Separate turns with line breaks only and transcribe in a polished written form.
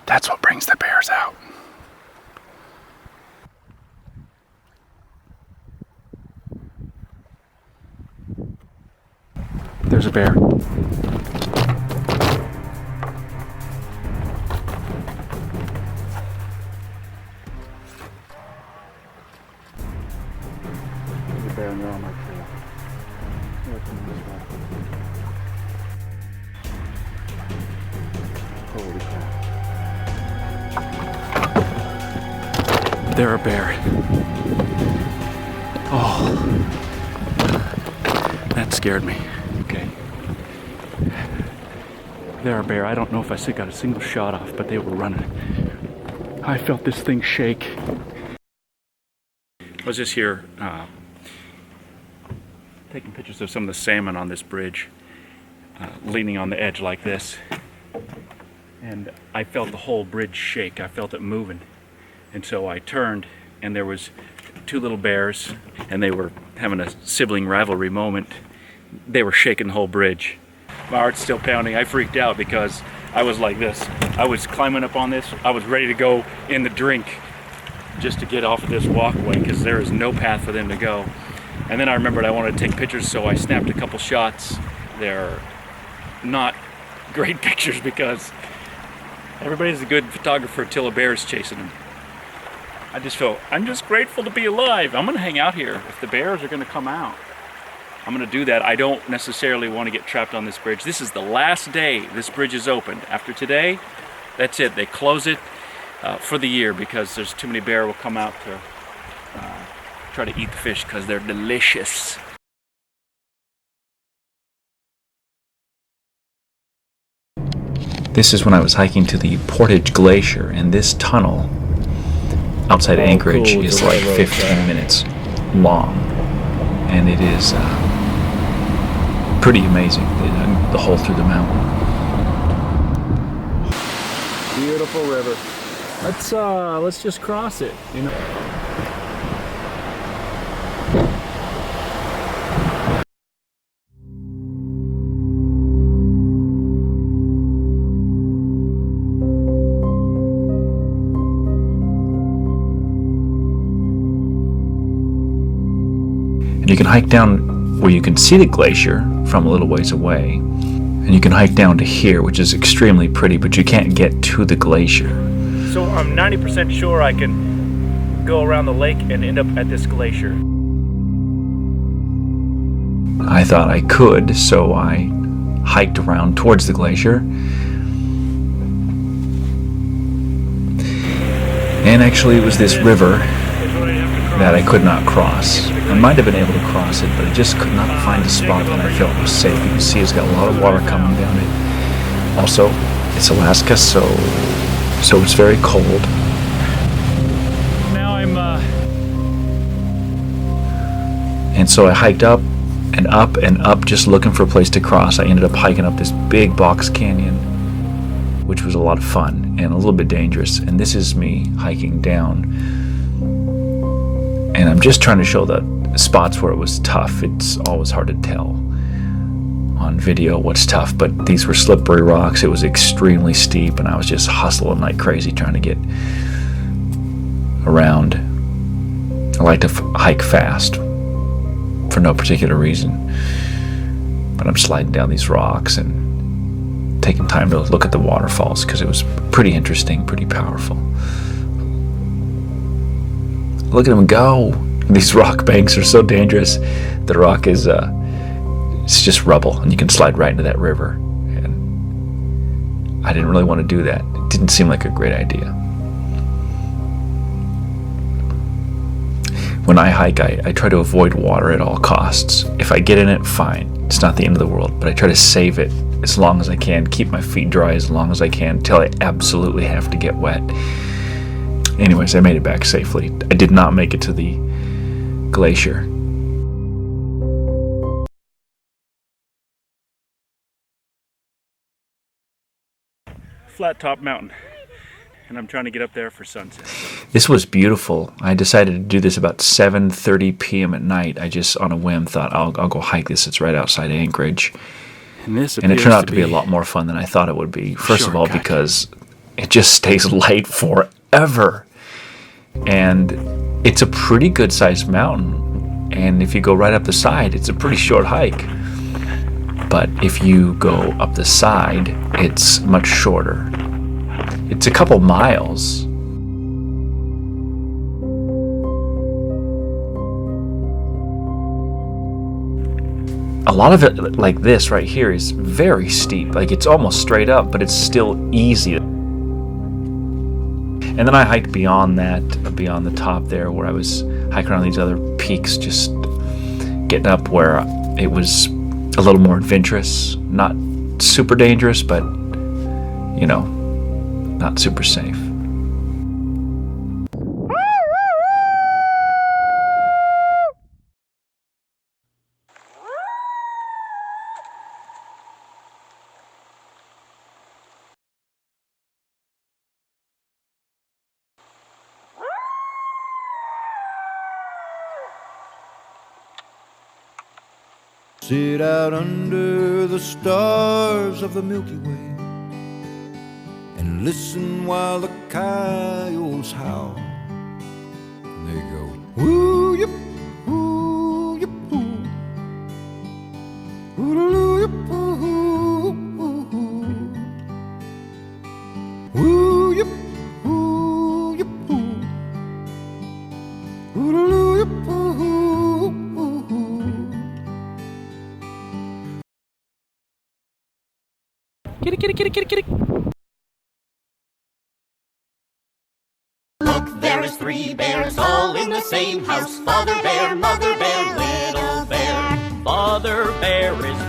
That's what brings the bears out. There's a bear. There's a bear and they're on my trail. They're coming this way. Holy crap. They're a bear. Oh, that scared me. Okay. They're a bear. I don't know if I got a single shot off, but they were running. I felt this thing shake. I was just here taking pictures of some of the salmon on this bridge, leaning on the edge like this. And I felt the whole bridge shake. I felt it moving. And so I turned, and there was two little bears, and they were having a sibling rivalry moment. They were shaking the whole bridge. My heart's still pounding. I freaked out because I was like this. I was climbing up on this. I was ready to go in the drink just to get off of this walkway because there is no path for them to go. And then I remembered I wanted to take pictures, so I snapped a couple shots. They're not great pictures because everybody's a good photographer till a bear is chasing them. I'm just grateful to be alive. I'm gonna hang out here. If the bears are gonna come out, I'm gonna do that. I don't necessarily want to get trapped on this bridge. This is the last day this bridge is opened. After today, that's it. They close it for the year because there's too many bear will come out to try to eat the fish because they're delicious.
This is when I was hiking to the Portage Glacier, and this tunnel outside Anchorage is like 15 minutes long, and it is pretty amazing, the hole through the mountain.
Beautiful river. Let's just cross it, you know.
And you can hike down where you can see the glacier from a little ways away. And you can hike down to here, which is extremely pretty, but you can't get to the glacier.
So I'm 90% sure I can go around the lake and end up at this glacier.
I thought I could, so I hiked around towards the glacier. And actually it was this river that I could not cross. I might have been able to cross it, but I just could not find a spot that I felt was safe. You can see it's got a lot of water coming down it. Also, it's Alaska, so it's very cold.
Now
And so I hiked up and up and up just looking for a place to cross. I ended up hiking up this big box canyon, which was a lot of fun and a little bit dangerous. And this is me hiking down. And I'm just trying to show the spots where it was tough. It's always hard to tell on video what's tough, but these were slippery rocks. It was extremely steep, and I was just hustling like crazy trying to get around. I like to hike fast for no particular reason, but I'm sliding down these rocks and taking time to look at the waterfalls because it was pretty interesting, pretty powerful. Look at them go. These rock banks are so dangerous. The rock is it's just rubble, and you can slide right into that river. And I didn't really want to do that. It didn't seem like a great idea. When I hike, I try to avoid water at all costs. If I get in it, fine. It's not the end of the world, but I try to save it as long as I can, keep my feet dry as long as I can, until I absolutely have to get wet. Anyways, I made it back safely. I did not make it to the glacier.
Flattop Mountain, and I'm trying to get up there for sunset.
This was beautiful. I decided to do this about 7:30 p.m. at night. I just, on a whim, thought I'll go hike this. It's right outside Anchorage.
And it
turned out to be a lot more fun than I thought it would be. First of all,
shortcut.
because it just stays light forever. And it's a pretty good sized mountain. And if you go right up the side, it's a pretty short hike. But if you go up the side, it's much shorter. It's a couple miles. A lot of it, like this right here, is very steep. Like, it's almost straight up, but it's still easy. And then I hiked beyond that, beyond the top there, where I was hiking around these other peaks, just getting up where it was a little more adventurous. Not super dangerous, but, you know, not super safe.
Sit out under the stars of the Milky Way and listen while the coyotes howl. And they go, woo yip, woo yip, woo, woo yip, woo, woo yip, woo yip, woo, woo yip, woo.
Kitty, kitty, kitty, kitty, kitty.
Look, there is 3 bears all in the same house. Father bear, mother bear, little bear. Father bear is